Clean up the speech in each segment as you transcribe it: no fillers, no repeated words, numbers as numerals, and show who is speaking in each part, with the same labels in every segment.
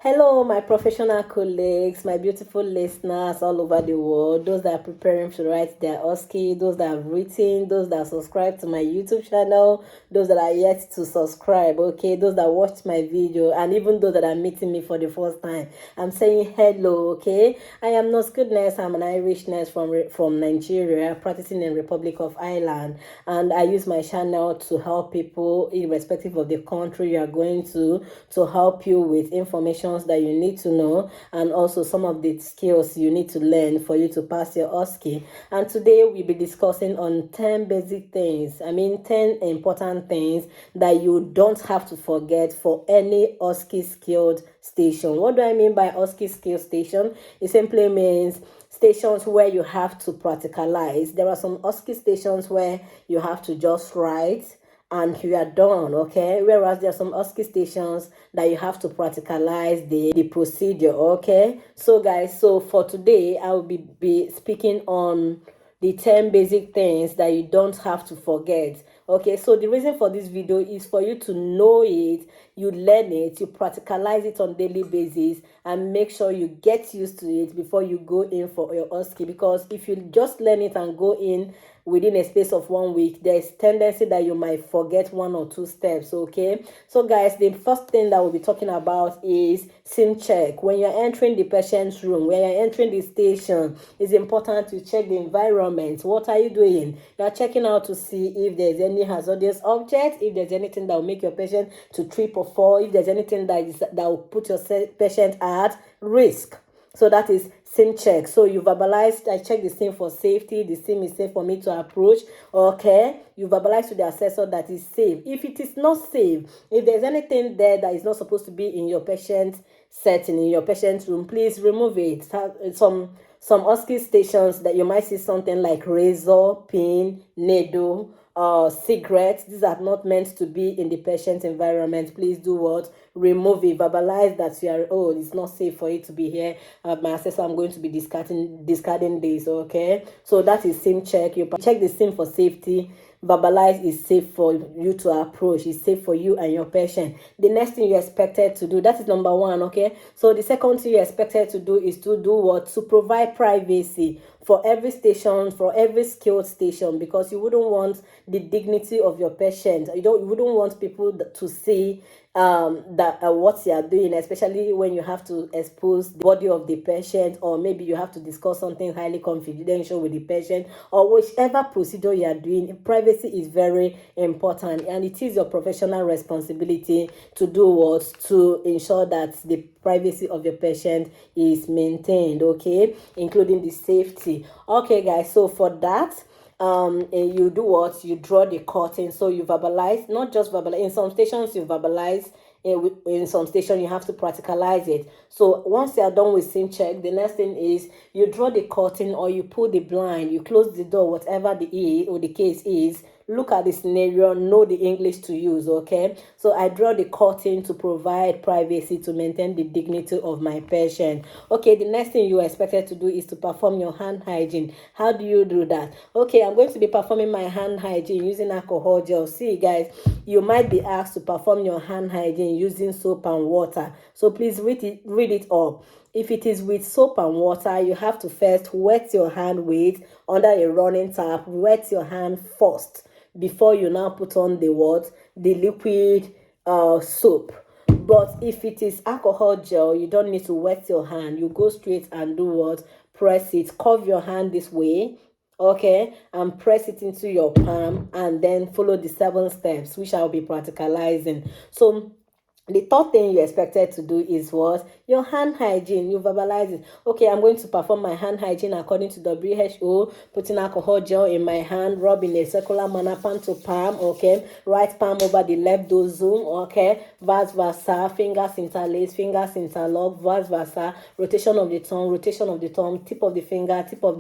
Speaker 1: Hello, my professional colleagues, my beautiful listeners all over the world, those that are preparing to write their Osce, those that have written, those that subscribe to my YouTube channel, those that are yet to subscribe, okay, those that watched my video, and even those that are meeting me for the first time. I'm saying hello, okay? I am Nurse Goodness. I'm an Irish nurse from Nigeria, practicing in Republic of Ireland, and I use my channel to help people, irrespective of the country you are going to help you with information that you need to know and also some of the skills you need to learn for you to pass your Osce. And today we'll be discussing on 10 basic things. 10 important things that you don't have to forget for any Osce skilled station. What do I mean by Osce skilled station? It simply means stations where you have to practicalize. There are some Osce stations where you have to just write and you are done, okay? Whereas there are some Osce stations that you have to practicalize the procedure, okay? So guys, so for today, I will be speaking on the 10 basic things that you don't have to forget. Okay, so the reason for this video is for you to know it, you learn it, you practicalize it on daily basis, and make sure you get used to it before you go in for your Osce. Because if you just learn it and go in within a space of 1 week, there's tendency that you might forget one or two steps, okay? So guys, the first thing that we'll be talking about is SIM check. When you're entering the patient's room, when you're entering the station, it's important to check the environment. What are you doing? You're checking out to see if there's any hazardous object, if there's anything that will make your patient to trip or fall, if there's anything that will put your patient at risk. So that is SIM check. So you verbalized, I check the SIM for safety. The SIM is safe for me to approach. Okay. You verbalize to the assessor that is safe. If it is not safe, if there's anything there that is not supposed to be in your patient setting, in your patient's room, please remove it. Some Osce stations that you might see something like razor, pin, needle, cigarettes. These are not meant to be in the patient environment. Please do what? Remove it. Verbalize that you are, oh, it's not safe for it to be here. My assessor, I'm going to be discarding this, okay? So that is SIM check. You check the SIM for safety. Verbalize is safe for you to approach. It's safe for you and your patient. The next thing you're expected to do, that is number one, okay? So the second thing you're expected to do is to do what? To provide privacy for every station, for every skilled station, because you wouldn't want the dignity of your patient. You wouldn't want people to see what you are doing, especially when you have to expose the body of the patient, or maybe you have to discuss something highly confidential with the patient, or whichever procedure you are doing. Privacy is very important, and it is your professional responsibility to do what? To ensure that the privacy of your patient is maintained, okay, including the safety. Okay guys, so for that, you do what? You draw the curtain. So you verbalize, not just verbalize. In some stations you verbalize, in some station you have to practicalize it. So once you are done with SIM check, the next thing is you draw the curtain, or you pull the blind, you close the door, whatever the case is. Look at the scenario, know the English to use, okay? So I draw the curtain to provide privacy, to maintain the dignity of my patient. Okay, the next thing you are expected to do is to perform your hand hygiene. How do you do that? Okay, I'm going to be performing my hand hygiene using alcohol gel. See guys, you might be asked to perform your hand hygiene using soap and water. So please read it up. If it is with soap and water, you have to first wet your hand with under a running tap. Wet your hand first before you now put on the liquid soap. But if it is alcohol gel, you don't need to wet your hand. You go straight and do what? Press it. Curve your hand this way, okay, and press it into your palm, and then follow the 7 steps, which I'll be practicalizing. So the third thing you're expected to do is what? Your hand hygiene. You verbalize it. Okay, I'm going to perform my hand hygiene according to WHO. Putting alcohol gel in my hand, rub in a circular manner, palm to palm, okay? Right palm over the left dorsum, okay? Vice versa, fingers interlace, fingers interlock, vice versa. Rotation of the thumb, tip of the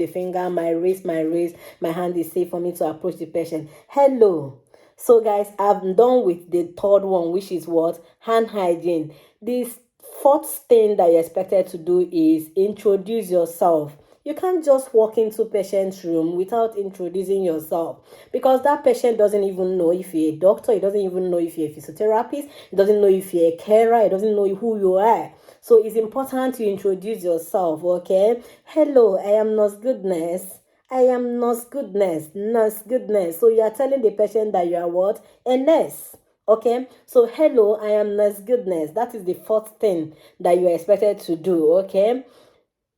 Speaker 1: finger, my wrist. My hand is safe for me to approach the patient. Hello. So guys, I'm done with the third one, which is what? Hand hygiene. This fourth thing that you're expected to do is introduce yourself. You can't just walk into patient's room without introducing yourself, because that patient doesn't even know if you're a doctor. He doesn't even know if you're a physiotherapist. He doesn't know if you're a carer. He doesn't know who you are. So it's important to introduce yourself, okay? Hello, I am Nurse Goodness. I am Nurse Goodness. Nurse Goodness. So you are telling the patient that you are what? A nurse. Okay, so hello, I am Nurse Goodness. That is the fourth thing that you are expected to do. Okay,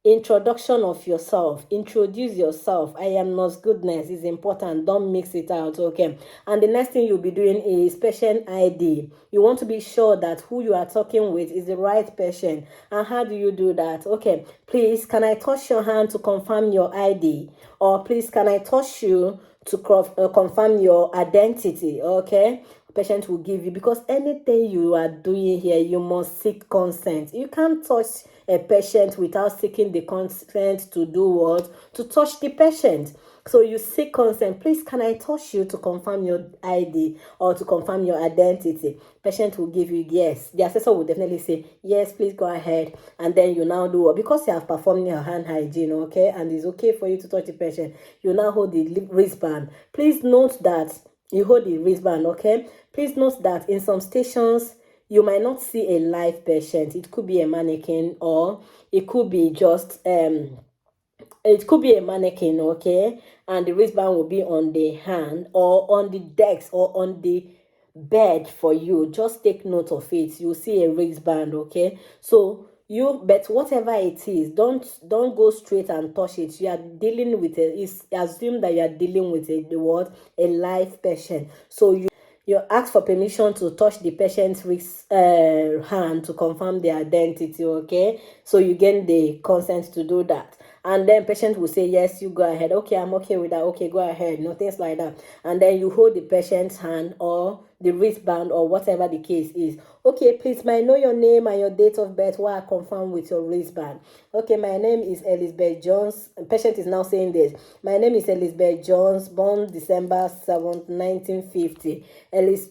Speaker 1: introduction of yourself. Introduce yourself. I am Nurse Goodness is important. Don't mix it out. Okay, and the next thing you'll be doing is patient ID. You want to be sure that who you are talking with is the right patient. And how do you do that? Okay, please, can I touch your hand to confirm your ID? Or please, can I touch you to confirm your identity? Okay, patient will give you, because anything you are doing here, you must seek consent. You can't touch a patient without seeking the consent to do what? To touch the patient. So you seek consent. Please, can I touch you to confirm your ID or to confirm your identity? Patient will give you yes. The assessor will definitely say, yes, please go ahead. And then you now do what? Because you have performed your hand hygiene, okay, and it's okay for you to touch the patient, you now hold the wristband. Please note that you hold the wristband, okay? Please note that in some stations, you might not see a live patient. It could be a mannequin, or it could be just it could be a mannequin, okay, and the wristband will be on the hand or on the desk or on the bed for you. Just take note of it. You'll see a wristband, okay? So you, but whatever it is, don't go straight and touch it. You are dealing with assume that you are dealing with a live patient. So you ask for permission to touch the patient's hand to confirm their identity, okay? So you gain the consent to do that. And then patient will say, yes, you go ahead. Okay, I'm okay with that. Okay, go ahead. No, things like that. And then you hold the patient's hand or the wristband or whatever the case is. Okay, please, may I know your name and your date of birth while I confirm with your wristband? Okay, my name is Elizabeth Jones. Patient is now saying this. My name is Elizabeth Jones, born December 7th, 1950.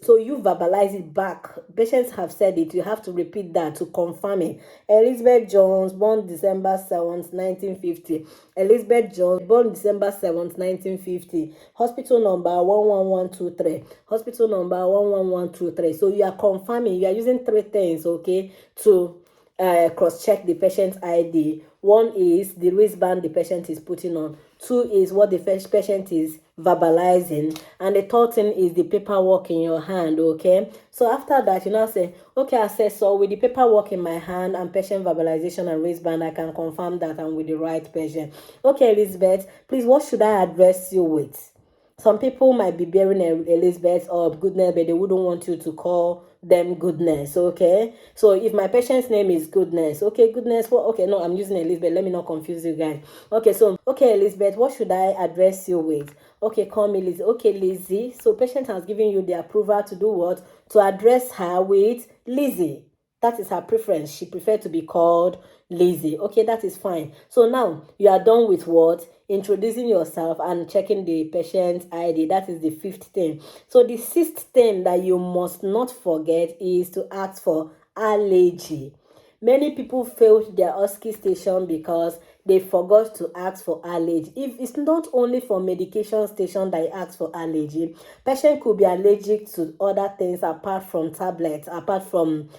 Speaker 1: So you verbalize it back. Patients have said it. You have to repeat that to confirm it. Elizabeth Jones, born December 7th, 1950. Elizabeth Jones, born December 7th, 1950. Hospital number 11123. Hospital number 11123. So you are confirming, you are using three things, okay, to cross-check the patient's ID. One is the wristband the patient is putting on. Two is what the patient is verbalizing. And the third thing is the paperwork in your hand, okay? So after that, you now say, okay, assessor, with the paperwork in my hand and patient verbalization and wristband, I can confirm that I'm with the right patient. Okay, Elizabeth, please, what should I address you with? Some people might be bearing Elizabeth or Goodness, but they wouldn't want you to call them Goodness, okay? So if my patient's name is Goodness, okay, Goodness, well, okay, no, I'm using Elizabeth. Let me not confuse you guys. Okay, so, okay, Elizabeth, what should I address you with? Okay, call me Lizzie. Okay, Lizzie. So patient has given you the approval to do what? To address her with Lizzie. That is her preference. She preferred to be called Lizzie. Okay, that is fine. So now you are done with what? Introducing yourself and checking the patient's ID. That is the fifth thing. So the sixth thing that you must not forget is to ask for allergy. Many people failed their Osce station because they forgot to ask for allergy. If it's not only for medication station that you ask for allergy, patient could be allergic to other things apart from tablets, apart from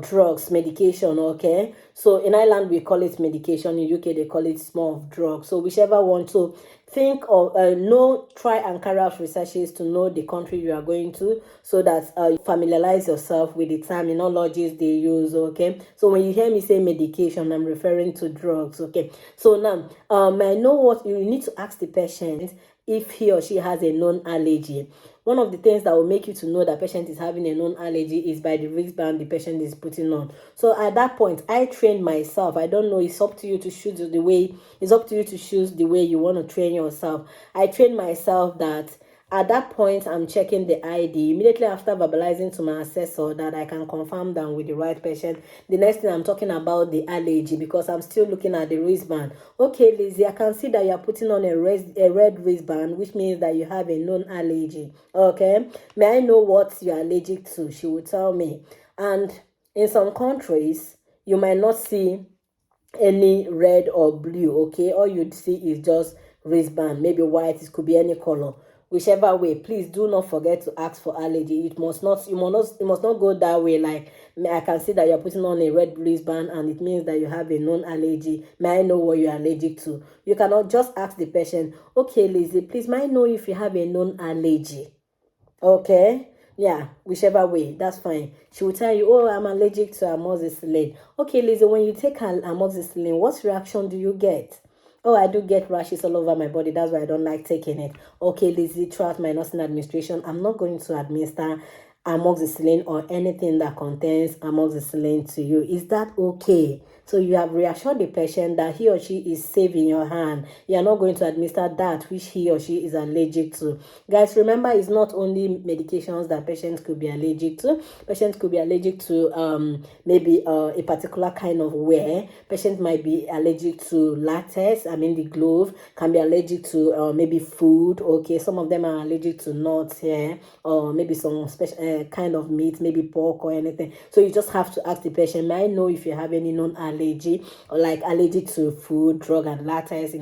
Speaker 1: drugs, medication, okay? So in Ireland, we call it medication. In UK, they call it small of drugs. So whichever one. So think of, try and carry out researches to know the country you are going to, so that you familiarize yourself with the terminologies they use, okay? So when you hear me say medication, I'm referring to drugs, okay? So now, I know what you need to ask the patient if he or she has a known allergy. One of the things that will make you to know that patient is having a known allergy is by the wristband the patient is putting on. So at that point, I trained myself. I don't know, it's up to you to choose the way, it's up to you to choose the way you want to train yourself. I trained myself that at that point, I'm checking the ID. Immediately after verbalizing to my assessor that I can confirm that I'm with the right patient, the next thing I'm talking about the allergy, because I'm still looking at the wristband. Okay, Lizzie, I can see that you're putting on a red wristband, which means that you have a known allergy. Okay, may I know what you're allergic to? She will tell me. And in some countries, you might not see any red or blue, okay? All you'd see is just wristband, maybe white, it could be any color. whichever way, please do not forget to ask for allergy. It must not go that way. Like, I can see that you're putting on a red wristband and it means that you have a known allergy. May I know what you're allergic to? You cannot just ask the patient, okay, Lizzie, please, may I know if you have a known allergy? Okay, yeah, whichever way, that's fine. She will tell you, oh, I'm allergic to amoxicillin. Okay, Lizzie, when you take amoxicillin, what reaction do you get? Oh, I do get rashes all over my body. That's why I don't like taking it. Okay, Lizzie, throughout my nursing administration, I'm not going to administer amoxicillin or anything that contains amoxicillin to you. Is that okay? So you have reassured the patient that he or she is safe in your hand. You are not going to administer that which he or she is allergic to. Guys, remember, it's not only medications that patients could be allergic to. Patients could be allergic to maybe a particular kind of wear. Patients might be allergic to latex. I mean, the glove can be allergic to maybe food. Okay, some of them are allergic to nuts here, or maybe some special kind of meat, maybe pork or anything. So you just have to ask the patient, may I know if you have any known allergy, or like allergy to food, drug, and latex,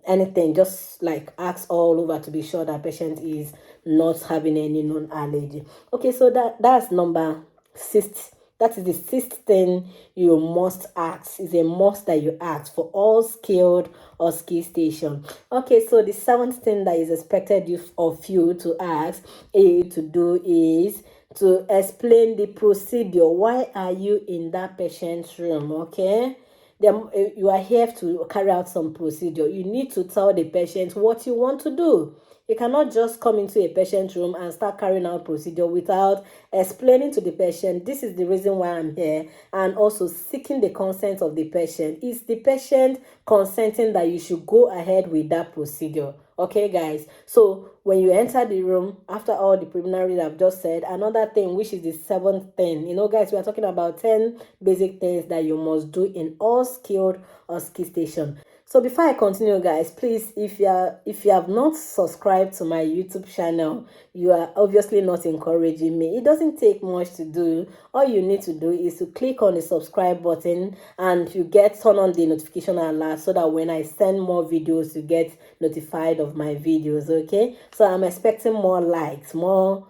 Speaker 1: anything. Just like ask all over to be sure that patient is not having any known allergy. Okay, so that's number 6. That is the 6th thing you must ask. It's a must that you ask for all skilled or ski station. Okay, so the 7th thing that is expected of you to ask to do is to explain the procedure. Why are you in that patient's room? Okay, you are here to carry out some procedure. You need to tell the patient what you want to do. You cannot just come into a patient room and start carrying out procedure without explaining to the patient, this is the reason why I'm here, and also seeking the consent of the patient. Is the patient consenting that you should go ahead with that procedure? Okay, guys. So when you enter the room, after all the preliminary I've just said, another thing, which is the 7th thing, guys, we are talking about 10 basic things that you must do in all skilled or ski station. So before I continue, guys, please, if you have not subscribed to my YouTube channel, you are obviously not encouraging me. It doesn't take much to do. All you need to do is to click on the subscribe button and turn on the notification alert so that when I send more videos, you get notified of my videos. Okay, so I'm expecting more likes, more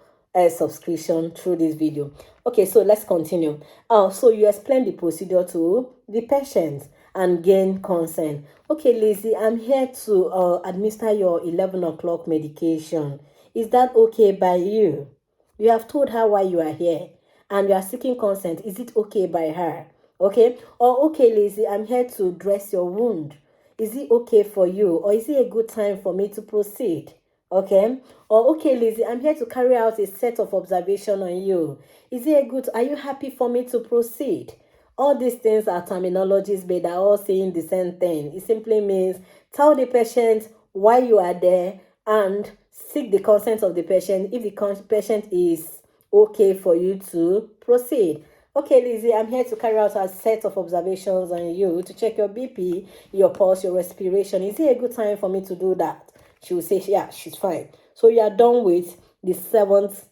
Speaker 1: subscription through this video. Okay, so let's continue. So you explain the procedure to the patient and gain consent. Okay, Lizzie, I'm here to administer your 11 o'clock medication. Is that okay by you? You have told her why you are here and you are seeking consent. Is it okay by her? Okay? Or, okay, Lizzie, I'm here to dress your wound. Is it okay for you? Or is it a good time for me to proceed? Okay? Or, okay, Lizzie, I'm here to carry out a set of observation on you. Are you happy for me to proceed? All these things are terminologies, but they're all saying the same thing. It simply means tell the patient why you are there and seek the consent of the patient if the patient is okay for you to proceed. Okay, Lizzie, I'm here to carry out a set of observations on you to check your BP, your pulse, your respiration. Is it a good time for me to do that? She will say, yeah, she's fine. So you are done with the 7th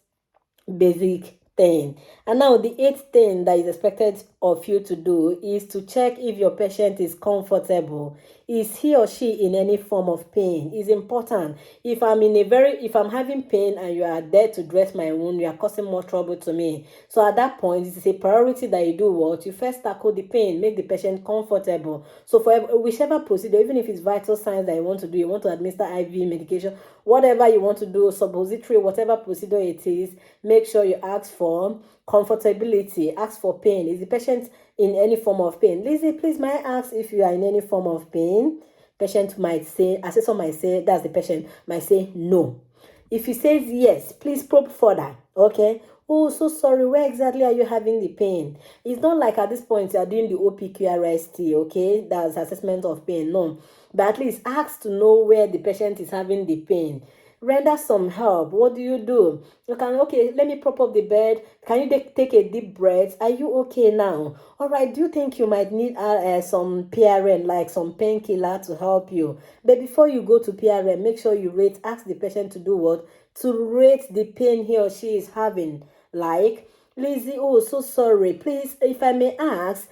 Speaker 1: basic thing. And now the 8th thing that is expected of you to do is to check if your patient is comfortable. Is he or she in any form of pain? It's important. If I'm having pain and you are there to dress my wound, you are causing more trouble to me. So at that point, it is a priority that you do what? You first tackle the pain, make the patient comfortable. So for whichever procedure, even if it's vital signs that you want to do, you want to administer IV medication, whatever you want to do, suppository, whatever procedure it is, make sure you ask for comfortability, ask for pain. Is the patient in any form of pain? Lizzie, please, may I ask if you are in any form of pain? Patient might say, assessor might say, that's the patient, might say no. If he says yes, please probe further. Okay. Oh, so sorry, where exactly are you having the pain? It's not like at this point you are doing the OPQRST, okay? That's assessment of pain. No. But at least ask to know where the patient is having the pain. Render some help. What do? You can, okay, let me prop up the bed. Can you take a deep breath? Are you okay now? All right, do you think you might need some PRN, like some painkiller to help you? But before you go to PRN, make sure you ask the patient to do what? To rate the pain he or she is having. Like, Lizzie, oh, so sorry. Please, if I may ask,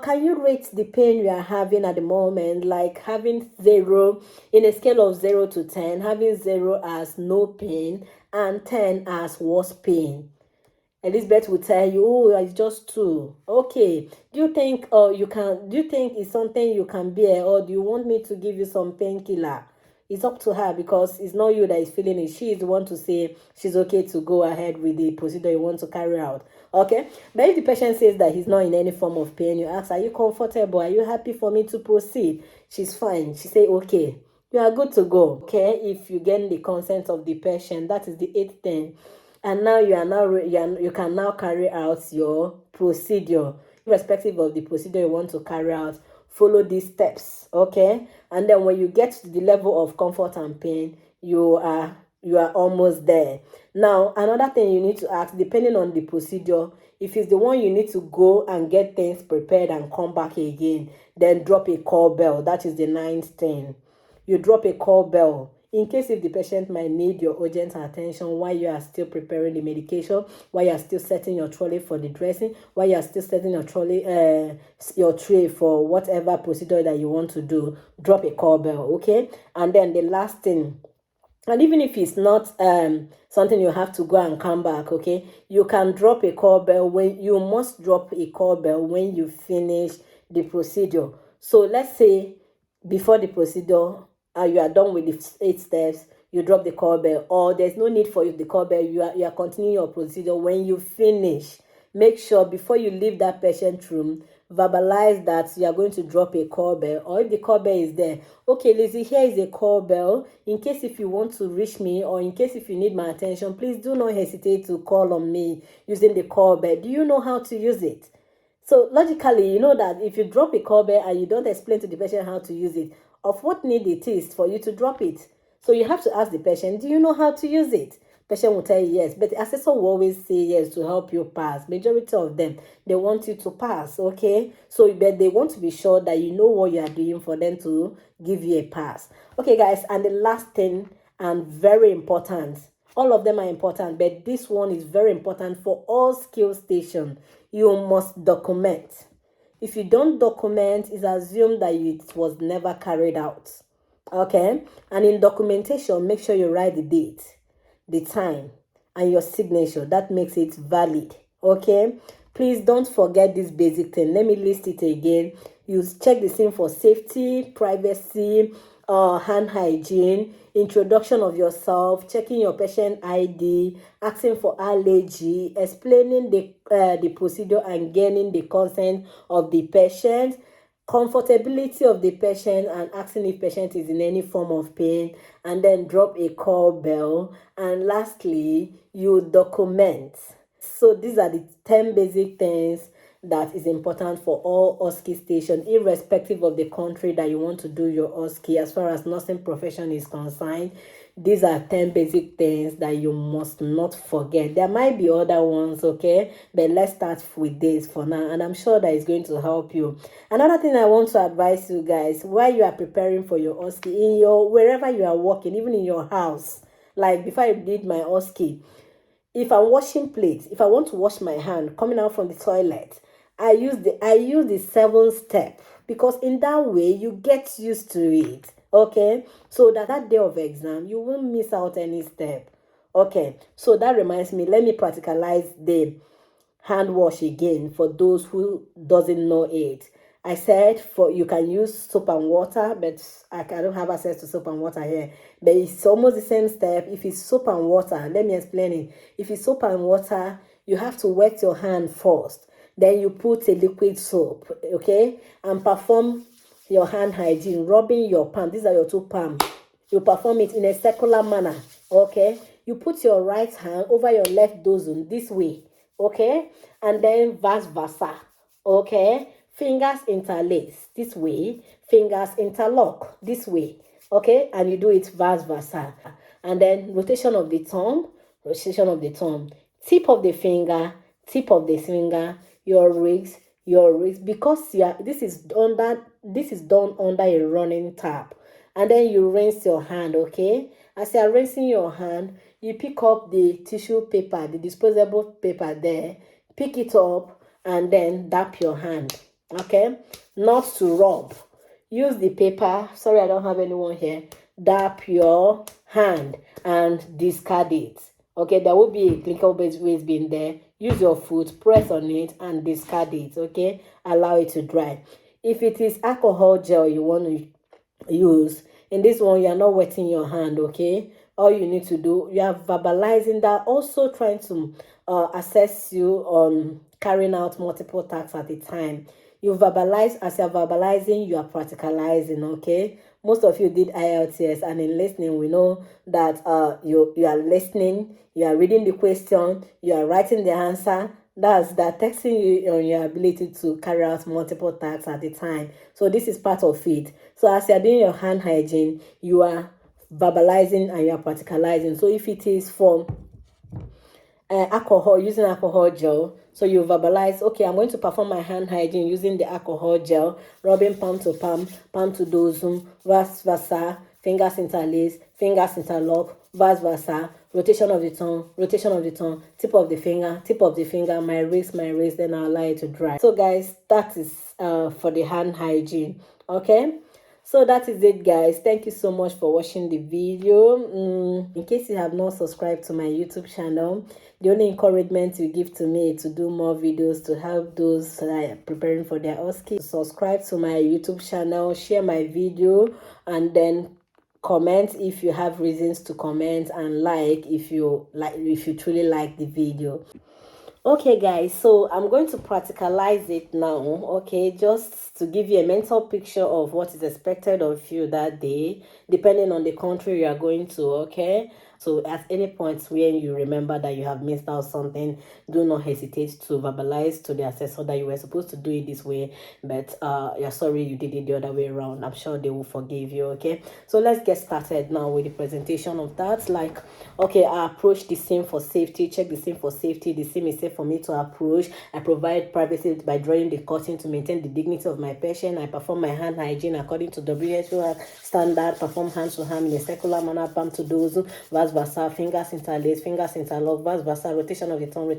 Speaker 1: can you rate the pain you are having at the moment? Like having zero in a scale of 0 to 10, having zero as no pain and 10 as worse pain. Elizabeth will tell you, oh, it's just two. Okay. Do you think do you think it's something you can bear, or do you want me to give you some painkiller? It's up to her, because it's not you that is feeling it. She is the one to say she's okay to go ahead with the procedure you want to carry out. Okay. But if the patient says that he's not in any form of pain, you ask, are you comfortable? Are you happy for me to proceed? She's fine. She say, okay, you are good to go. Okay. If you get the consent of the patient, that is the eighth thing. And now you can now carry out your procedure. Irrespective of the procedure you want to carry out, follow these steps. Okay. And then when you get to the level of comfort and pain, you are almost there. Now, another thing you need to ask, depending on the procedure, if it's the one you need to go and get things prepared and come back again, then drop a call bell. That is the ninth thing. You drop a call bell in case if the patient might need your urgent attention while you are still preparing the medication, while you are still setting your trolley for the dressing, while you are still setting your trolley, your tray for whatever procedure that you want to do. Drop a call bell, okay? And then the last thing, and even if it's not something you have to go and come back, okay, you can drop a call bell when you must drop a call bell when you finish the procedure. So let's say before the procedure, you are done with the 8 steps, you drop the call bell, or there's no need for you the call bell, you are continuing your procedure. When you finish, make sure before you leave that patient room, verbalize that you are going to drop a call bell. Or if the call bell is there, okay, Lizzie, here is a call bell. In case if you want to reach me, or in case if you need my attention, please do not hesitate to call on me using the call bell. Do you know how to use it? So logically, you know that if you drop a call bell and you don't explain to the patient how to use it, of what need it is for you to drop it. So you have to ask the patient, do you know how to use it? Patient will tell you yes, but the assessor will always say yes to help you pass. Majority of them, they want you to pass, okay? So but they want to be sure that you know what you are doing for them to give you a pass. Okay, guys, and the last thing, and very important, all of them are important, but this one is very important for all skill stations. You must document. If you don't document, it's assumed that it was never carried out. Okay? And in documentation, make sure you write the date, the time, and your signature. That makes it valid. Okay? Please don't forget this basic thing. Let me list it again. You check the scene for safety, privacy, hand hygiene, introduction of yourself, checking your patient ID, asking for allergy, explaining the procedure and gaining the consent of the patient, comfortability of the patient, and asking if patient is in any form of pain, and then drop a call bell, and lastly you document. So these are the 10 basic things that is important for all OSCE station, irrespective of the country that you want to do your OSCE. As far as nursing profession is concerned, these are 10 basic things that you must not forget. There might be other ones, okay, but let's start with this for now, and I'm sure that is going to help you. Another thing I want to advise you guys, while you are preparing for your OSCE, in your wherever you are working, even in your house, like before I did my OSCE, if I'm washing plates, if I want to wash my hand coming out from the toilet, I use the 7 step, because in that way you get used to it. Okay, so that day of exam you won't miss out any step. Okay, so that reminds me, let me practicalize the hand wash again for those who doesn't know it. I said for you can use soap and water, but I don't have access to soap and water here. But it's almost the same step. If it's soap and water, let me explain it. If it's soap and water, you have to wet your hand first. Then you put a liquid soap, okay, and perform your hand hygiene, rubbing your palm. These are your 2 palms. You perform it in a circular manner, okay. You put your right hand over your left dozen this way, okay, and then vice versa, okay. Fingers interlace this way, fingers interlock this way, okay, and you do it vice versa. And then rotation of the thumb, tip of the finger, your wrist, because this is done under a running tap. And then you rinse your hand, okay. As you are rinsing your hand, you pick up the tissue paper, the disposable paper there, pick it up and then dap your hand. Okay, not to rub. Use the paper. Sorry, I don't have anyone here. Dap your hand and discard it. Okay, there will be a clickable waste bin there. Use your foot, press on it and discard it. Okay, allow it to dry. If it is alcohol gel you want to use, in this one you are not wetting your hand. Okay, all you need to do, you are verbalizing that, also trying to assess you on carrying out multiple tasks at a time. You verbalize. As you're verbalizing, you are practicalizing. Okay, most of you did IELTS, and in listening we know that you are listening, you are reading the question, you are writing the answer. That's that testing you on your ability to carry out multiple tasks at a time. So this is part of it. So as you're doing your hand hygiene, you are verbalizing and you are practicalizing. So if it is for alcohol, using alcohol gel, so you verbalize, okay, I'm going to perform my hand hygiene using the alcohol gel, rubbing palm to palm, palm to dosum, vice versa, fingers interlace, fingers interlock, vice versa, rotation of the tongue, tip of the finger, my wrist, then I'll allow it to dry. So guys, that is for the hand hygiene. Okay, so that is it, guys. Thank you so much for watching the video. In case you have not subscribed to my YouTube channel, the only encouragement you give to me to do more videos to help those that are preparing for their OSCE. Subscribe to my YouTube channel, share my video, and then comment if you have reasons to comment, and like if you truly like the video. Okay guys, so I'm going to practicalize it now. Okay, just to give you a mental picture of what is expected of you that day, depending on the country you are going to. Okay, so at any point when you remember that you have missed out something, do not hesitate to verbalize to the assessor that you were supposed to do it this way, but you're sorry you did it the other way around. I'm sure they will forgive you. Okay, so let's get started now with the presentation of that. Like, okay, I approach the scene for safety, check the scene for safety. The scene is safe for me to approach. I provide privacy by drawing the curtain to maintain the dignity of my patient. I perform my hand hygiene according to WHO standard. Perform hand to hand in a circular manner, palm to dozu, vice versa, fingers interlace, fingers interlock, vice versa, rotation of the tongue,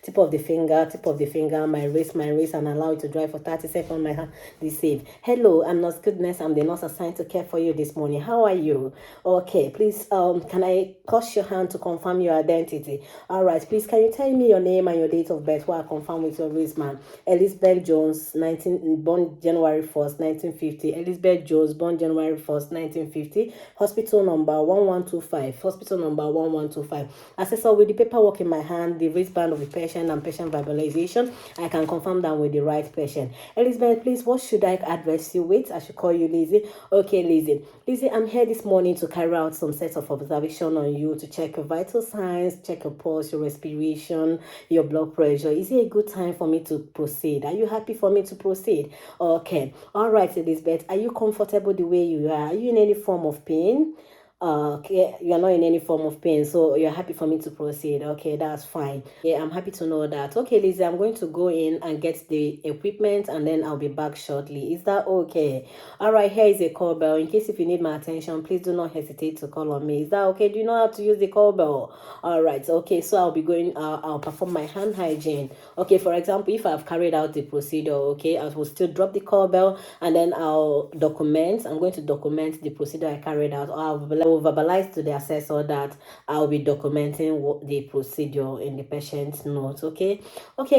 Speaker 1: tip of the finger, my wrist, and allow it to dry for 30 seconds. My hand is safe. Hello, I'm Nurse Goodness. I'm the nurse assigned to care for you this morning. How are you? Okay, please, can I touch your hand to confirm your identity? All right, please, can you tell me your name and your date of birth while I confirm with your wristband? Elizabeth Jones, born January 1st, 1950. Elizabeth Jones, born January 1st, 1950. Hospital number 1125. Hospital number 1125. Assessor, with the paperwork in my hand, the wristband of the patient and patient verbalization, I can confirm that with the right patient. Elizabeth, please, what should I address you with? I should call you Lizzie. Okay, Lizzie. Lizzie, I'm here this morning to carry out some sets of observation on you to check your vital signs, check your pulse, your respiration, your blood pressure. Is it a good time for me to proceed? Are you happy for me to proceed? Okay. All right, Elizabeth. Are you comfortable the way you are? Are you in any form of pain? Okay, you're not in any form of pain, so you're happy for me to proceed. Okay, that's fine. Yeah, I'm happy to know that. Okay, Lizzie, I'm going to go in and get the equipment and then I'll be back shortly. Is that okay? All right, here is a call bell. In case if you need my attention, please do not hesitate to call on me. Is that okay? Do you know how to use the call bell? All right, okay, so I'll be going, I'll perform my hand hygiene. Okay, for example, if I've carried out the procedure, okay, I will still drop the call bell and then I'll document. I'm going to document the procedure I carried out. I will verbalize to the assessor that I'll be documenting the procedure in the patient's notes. Okay,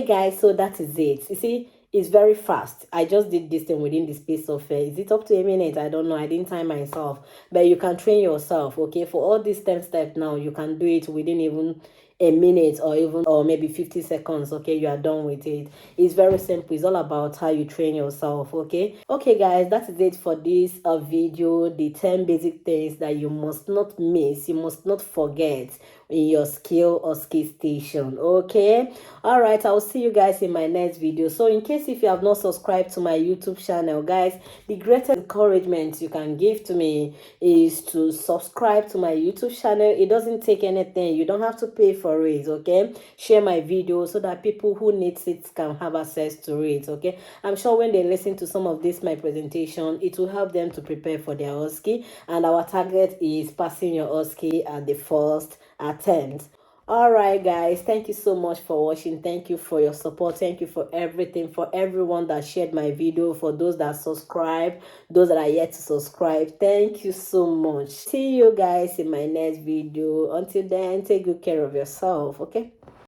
Speaker 1: guys, so that is it. You see, it's very fast. I just did this thing within the space of is it up to a minute? I don't know. I didn't time myself, but you can train yourself. Okay, for all these 10 steps now, you can do it within even a minute or maybe 50 seconds. Okay, you are done with it. It's very simple. It's all about how you train yourself. Okay, guys, that is it for this video. The 10 basic things that you must not miss, you must not forget in your skill or skill station. Okay, all right, I'll see you guys in my next video. So in case if you have not subscribed to my YouTube channel, guys, the greatest encouragement you can give to me is to subscribe to my YouTube channel. It doesn't take anything. You don't have to pay for it. Okay, share my video so that people who need it can have access to it. Okay, I'm sure when they listen to some of this my presentation, it will help them to prepare for their OSCE, and our target is passing your OSCE at the first attempt. All right, guys, thank you so much for watching. Thank you for your support. Thank you for everything, for everyone that shared my video, for those that subscribe, those that are yet to subscribe. Thank you so much. See you guys in my next video. Until then, take good care of yourself. Okay.